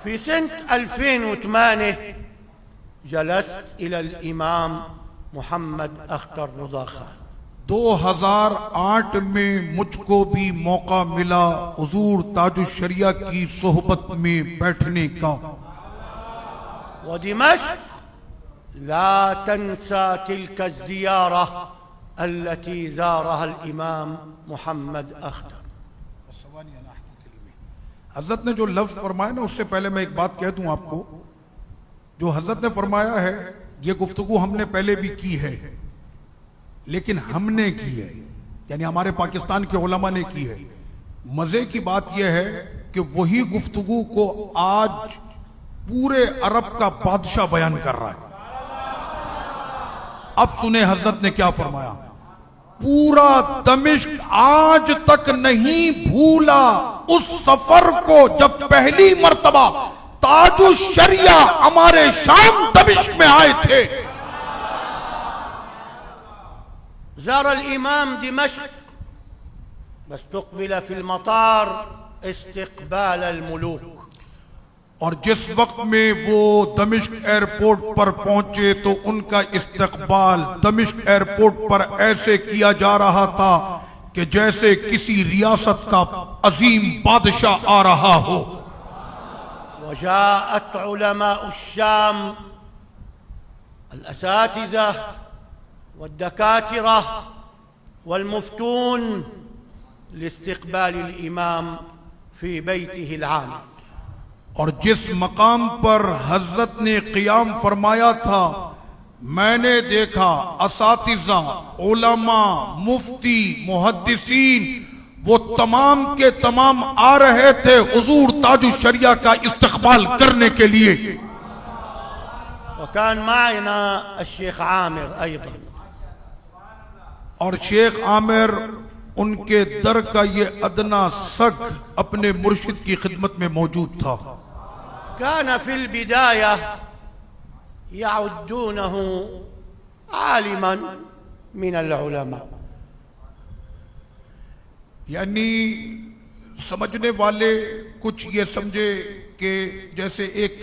في سنة 2008 جلست إلى الإمام محمد أختر رضا خان. 2008 میں مجھ کو بھی موقع ملا حضور تاج الشریعہ کی صحبت میں بیٹھنے کا. ودمشق لا تنسى تلك الزيارة التي زارها الإمام محمد أختر. حضرت نے جو لفظ فرمایا نا، اس سے پہلے میں ایک بات کہہ دوں آپ کو. جو حضرت نے فرمایا ہے یہ گفتگو ہم نے پہلے بھی کی ہے، لیکن ہم نے کی ہے، یعنی ہمارے پاکستان کے علماء نے کی ہے. مزے کی بات یہ ہے کہ وہی گفتگو کو آج پورے عرب کا بادشاہ بیان کر رہا ہے. اب سنیں حضرت نے کیا فرمایا. پورا دمشق آج تک نہیں بھولا اس سفر کو جب پہلی مرتبہ تاج الشریعہ ہمارے شام دمشق میں آئے تھے. زار الإمام دمشق واستقبل في المطار استقبال الملوك. اور جس وقت میں وہ دمشق ایئرپورٹ پر پہنچے تو ان کا استقبال دمشق ایئرپورٹ پر ایسے کیا جا رہا تھا کہ جیسے کسی ریاست کا عظیم بادشاہ آ رہا ہو. وجاءت علماء الشام الأساتذة والدكاترة والمفتون لاستقبال الإمام في بيته العالي. اور جس مقام پر حضرت نے قیام فرمایا تھا میں نے دیکھا اساتذہ، علماء، مفتی، محدثین وہ تمام کے تمام آ رہے تھے حضور تاج الشریعہ کا استقبال کرنے کے لیے. وكان معنا الشيخ عامر أيضا. اور شیخ عامر ان کے در کا یہ ادنا سگ اپنے مرشد کی خدمت میں موجود تھا. كان في البداية يعدونه عالما من العلماء. یعنی سمجھنے والے کچھ یہ سمجھے کہ جیسے ایک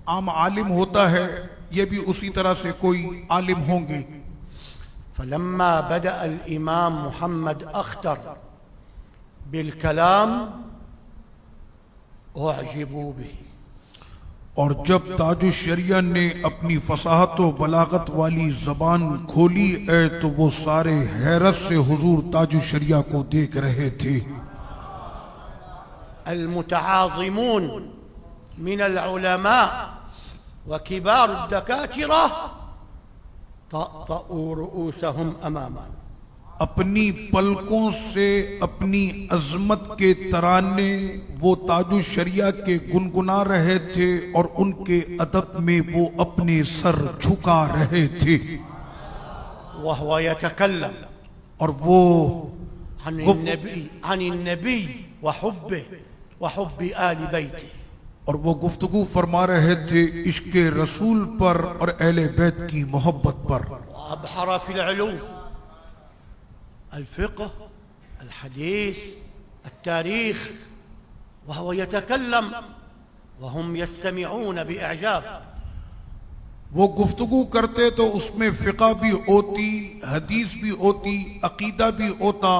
عام عالم ہوتا ہے یہ بھی اسی طرح سے کوئی عالم ہوں گے. فلما بدأ الإمام محمد أختر بالكلام أعجبوا به. اور جب تاج الشریعہ نے اپنی فصاحت و بلاغت والی زبان کھولی تو وہ سارے حیرت سے حضور تاج الشریعہ کو دیکھ رہے تھے. المتعاظمون من العلماء وكبار الدكاترة طأطأوا رؤوسهم أماما. اپنی پلکوں سے اپنی عظمت کے ترانے وہ تاج الشریعہ کے گنگنا رہے تھے اور ان کے ادب میں وہ اپنے سر جھکا رہے تھے. وهو يتكلم اور وہ عن النبي وحبه وحب آل بيته. اور وہ گفتگو فرما رہے تھے عشق رسول پر اور اہل بیت کی محبت پر. وأبحر في العلوم، الفقه، الحديث، التاريخ، وهو يتكلم وهم يستمعون بإعجاب. وہ گفتگو کرتے تو اس میں فقہ بھی ہوتی، حدیث بھی ہوتی، عقیدہ بھی ہوتا،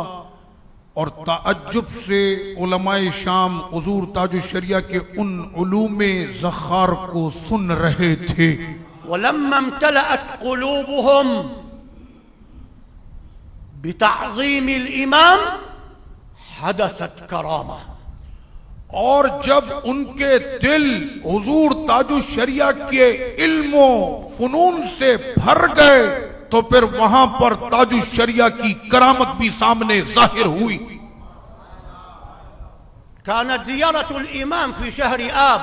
اور تعجب سے علماء شام حضور تاج الشریعہ کے ان علوم زخار کو سن رہے تھے. ولما امتلأت قلوبهم بتعظیم الامام حدثت کرامہ. اور جب ان کے دل حضور تاج الشریعہ کے علم و فنون سے بھر گئے تو پھر وہاں پر تاج الشریعہ کی کرامت بھی سامنے ظاہر ہوئی. كانت زيارة الإمام في شهر آب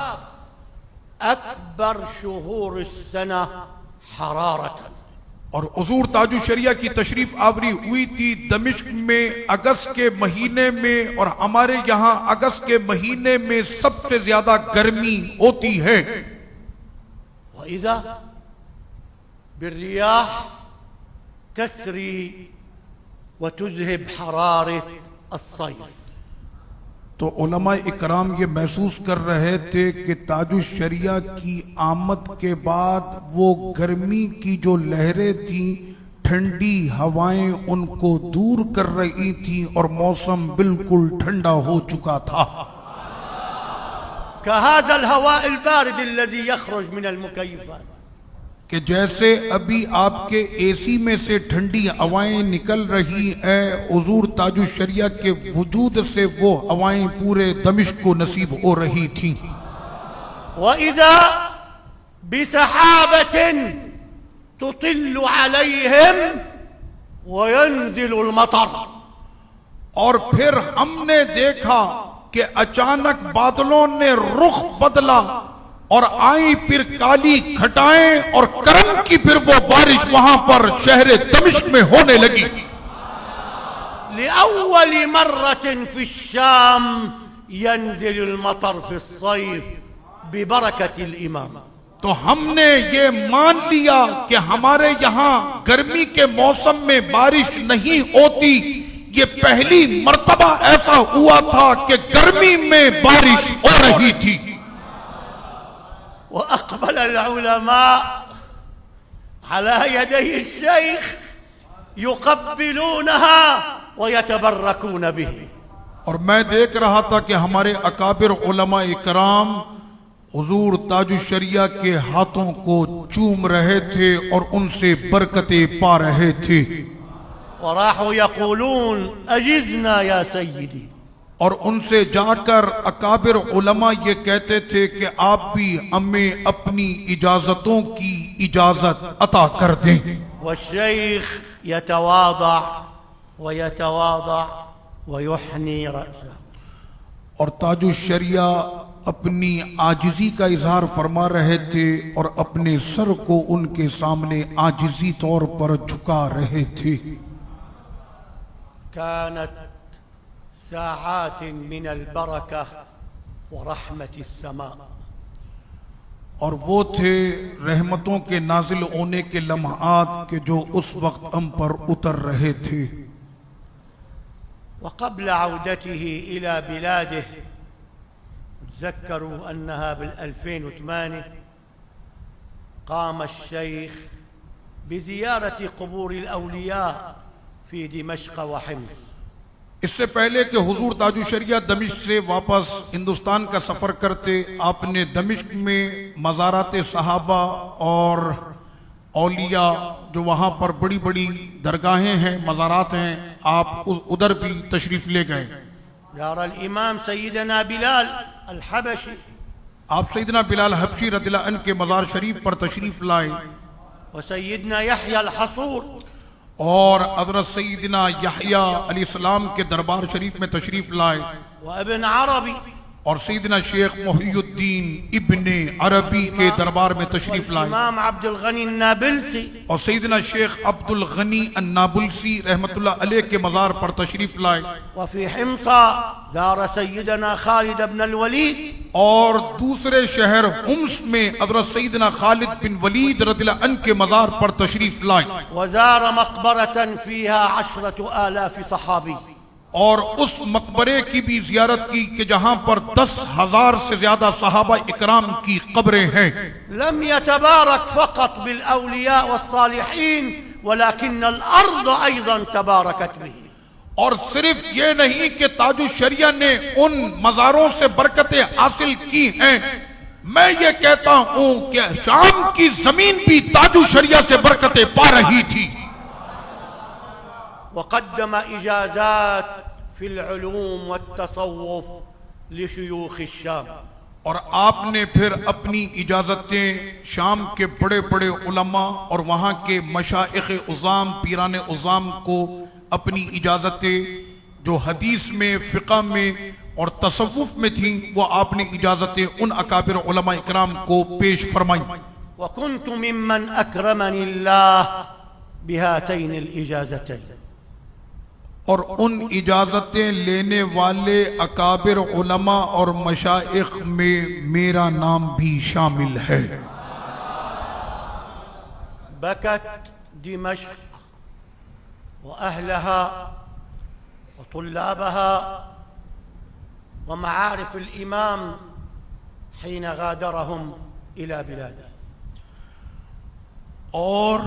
أكبر شهور السنة حرارة. اور حضور تاج الشریعہ کی تشریف آوری ہوئی تھی دمشق میں اگست کے مہینے میں، اور ہمارے یہاں اگست کے مہینے میں سب سے زیادہ گرمی ہوتی ہے. وإذا بالرياح تسري وتذهب حرارة الصيف. تو علماء اکرام یہ محسوس کر رہے تھے کہ تاج الشریعہ کی آمد کے بعد وہ گرمی کی جو لہریں تھیں، ٹھنڈی ہوائیں ان کو دور کر رہی تھیں اور موسم بالکل ٹھنڈا ہو چکا تھا۔ كهذا الهواء البارد الذي يخرج من المكيفات، کہ جیسے ابھی آپ کے اے سی میں سے ٹھنڈی ہوائیں نکل رہی ہیں، حضور تاج الشریعہ کے وجود سے وہ ہوائیں پورے دمشق کو نصیب ہو رہی تھیں۔ وإذا بسحابة تطل عليهم وينزل المطر، اور پھر ہم نے دیکھا کہ اچانک بادلوں نے رخ بدلا اور آئیں پھر کالی گھٹائیں، اور کرم کی پھر وہ بارش وہاں پر شہر دمشق میں ہونے لگی۔ لأول مرة في الشام ينزل المطر في الصيف ببركة الإمام۔ تو ہم نے یہ مان لیا کہ ہمارے یہاں گرمی کے موسم میں بارش نہیں ہوتی، یہ پہلی مرتبہ ایسا ہوا تھا کہ گرمی میں بارش ہو رہی تھی۔ وأقبل العلماء على يدي الشيخ يقبلونها ويتبركون به۔ اور میں دیکھ رہا تھا کہ ہمارے اکابر علماء اکرام حضور تاج الشریعہ کے ہاتھوں کو چوم رہے تھے اور ان سے برکتیں پا رہے تھے۔ وراحوا يقولون أجزنا يا سيدي، اور ان سے جا کر اکابر علماء یہ کہتے تھے کہ آپ بھی ہمیں اپنی اجازتوں کی اجازت عطا کر دیں۔ والشيخ يتواضع ويتواضع ويحني رأسه، اور تاج الشریعہ اپنی عاجزی کا اظہار فرما رہے تھے اور اپنے سر کو ان کے سامنے عاجزی طور پر جھکا رہے تھے۔ كانت ساعات من البركة ورحمة السماء، اور وہ تھے رحمتوں کے نازل ہونے کے لمحات کہ جو اس وقت ہم پر اتر رہے تھے۔ وقبل عودته إلى بلاده تذكروا أنها بال2008 قام الشيخ بزيارة قبور الأولياء في دمشق وحمص۔ اس سے پہلے کہ حضور تاج الشریعہ دمشق سے واپس ہندوستان کا سفر کرتے، آپ نے دمشق میں مزارات صحابہ اور اولیاء جو وہاں پر بڑی بڑی درگاہیں ہیں، مزارات ہیں، آپ ادھر بھی تشریف لے گئے۔ زار الإمام سيدنا بلال الحبشي، آپ سیدنا بلال حبشی رضی اللہ عنہ کے مزار شریف پر تشریف لائے، وسيدنا يحيى الحصور، اور حضرت سیدنا یحییٰ علیہ السلام کے دربار شریف میں تشریف لائے، وابن عربي، اور سیدنا شیخ محی الدین ابن عربی کے دربار میں تشریف لائے، امام عبد الغنی النابلسی، اور سیدنا شیخ عبد الغنی النابلسی رحمت اللہ علیہ کے مزار پر تشریف لائے، وفي حمص زار سيدنا خالد بن الوليد، اور دوسرے شہر حمص میں حضرت سیدنا خالد بن ولید رضی اللہ عنہ کے مزار پر تشریف لائے، وزار مقبرة فيها 10,000 صحابي، اور اس مقبرے کی بھی زیارت کی کہ جہاں پر 10,000 سے زیادہ صحابہ اکرام کی قبریں ہیں۔ لم يتبارك فقط بالأولياء والصالحين ولكن الأرض أيضا تباركت به۔ اور صرف یہ نہیں کہ تاج الشریعہ نے ان مزاروں سے برکتیں حاصل کی ہیں، میں یہ کہتا ہوں کہ شام کی زمین بھی تاج الشریعہ سے برکتیں پا رہی تھی۔ وقدم إجازات في العلوم والتصوف لشيوخ الشام، اور آپ نے پھر اپنی اجازتیں شام کے بڑے بڑے علماء اور وہاں کے مشائخ عظام، پیران عظام کو اپنی اجازتیں جو حدیث میں، فقہ میں اور تصوف میں تھیں، وہ آپ نے اجازتیں ان اکابر علماء اکرام کو پیش فرمائیں۔ وكنت ممن أكرمني الله بهاتين الإجازتين، اور ان اجازتیں لینے والے اکابر علماء اور مشائخ میں میرا نام بھی شامل ہے۔ بكت دمشق وأهلها وطلابها ومعارف الإمام حين غادرهم إلى بلاده. اور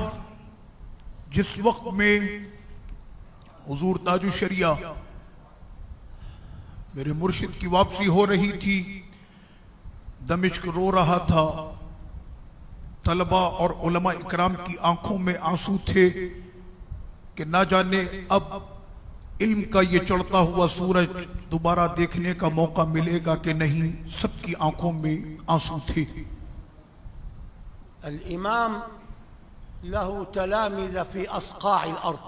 جس وقت میں حضور تاج الشریعہ میرے مرشد کی واپسی ہو رہی تھی، دمشق رو رہا تھا، طلباء اور علماء اکرام کی آنکھوں میں آنسو تھے کہ نہ جانے اب علم کا یہ چڑھتا ہوا سورج دوبارہ دیکھنے کا موقع ملے گا کہ نہیں، سب کی آنکھوں میں آنسو تھے. الإمام له تلامذة في أصقاع الأرض.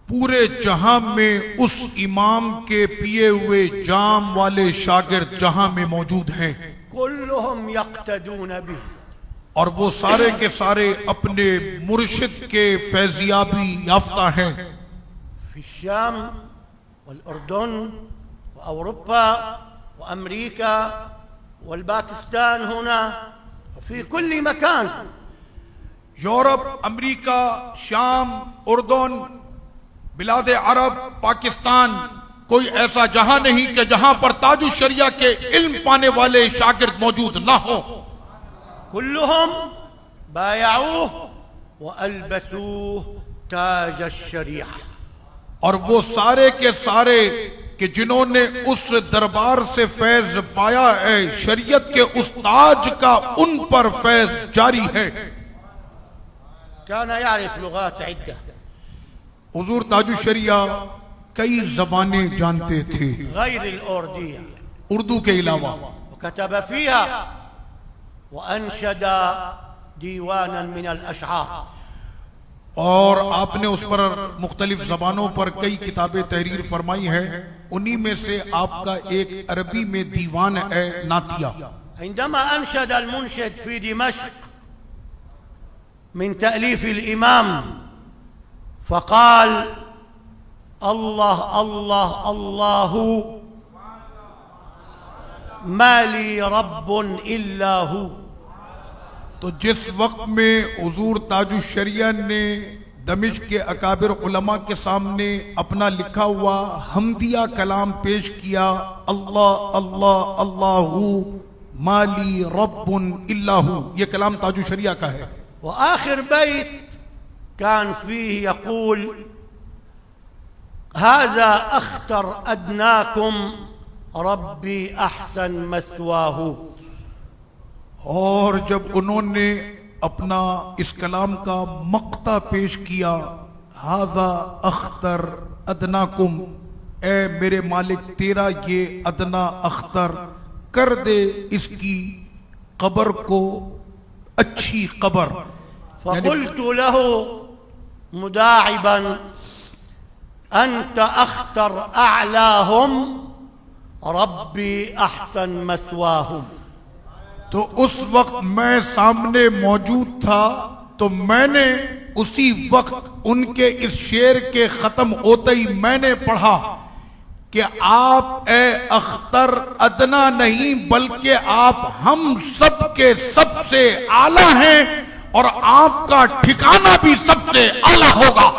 پورے جہاں میں اس امام کے پیے ہوئے جام والے شاگرد جہاں میں موجود ہیں، كلهم يقتدون به. اور وہ سارے کے سارے اپنے مرشد کے فیضیابی یافتہ ہیں. في الشام والأردن وأوروبا وأمريكا والباكستان هنا وفي كل مكان. یورپ، امریکہ، شام، اردن، بلاد عرب، پاکستان، کوئی ایسا جہاں نہیں کہ جہاں پر تاج الشریعہ کے علم پانے والے شاگرد موجود نہ ہوں. كلهم بايعوه وألبسوه تاج الشريعة. اور وہ سارے کے سارے کہ جنہوں نے اس دربار سے فیض پایا ہے، شریعت کے اس تاج کا ان پر فیض جاری ہے. كان يعرف لغات عدة. حضور تاج الشریعہ کئی زبانیں جانتے تھے غير الأردية، اردو کے علاوہ، وكتب فيها وأنشد ديوانا من الأشعار. اور آپ نے اس پر مختلف زبانوں پر کئی کتابیں تحریر فرمائی ہیں. انہی میں سے آپ کا ایک عربی میں دیوان ہے نعتیہ. عندما أنشد المنشد في دمشق من تأليف الإمام فقال: الله الله الله ما لي رب إلا هو. تو جس وقت میں حضور تاج الشریعہ نے دمشق کے اکابر علماء کے سامنے اپنا لکھا ہوا حمدیہ کلام پیش کیا، اللہ اللہ اللہ ما لی رب الا ہو، یہ کلام تاج الشریعہ کا ہے. وآخر بيت كان فيه يقول: هذا أخطر أدناكم ربي أحسن مثواه. اور جب انہوں نے اپنا اس کلام کا مقطع پیش کیا، ھذا اختر ادناکم، اے میرے مالک تیرا یہ ادنا اختر، کر دے اس کی قبر کو اچھی قبر. فقلت له مداعبا: أنت أخطر أعلاهم ربي أحسن مثواهم. تو اس وقت میں سامنے موجود تھا تو میں نے اسی وقت ان کے اس شعر کے ختم ہوتے ہی میں نے پڑھا کہ آپ اے اختر ادنا نہیں بلکہ آپ ہم سب کے سب سے اعلیٰ ہیں اور آپ کا ٹھکانہ بھی سب سے اعلیٰ ہوگا.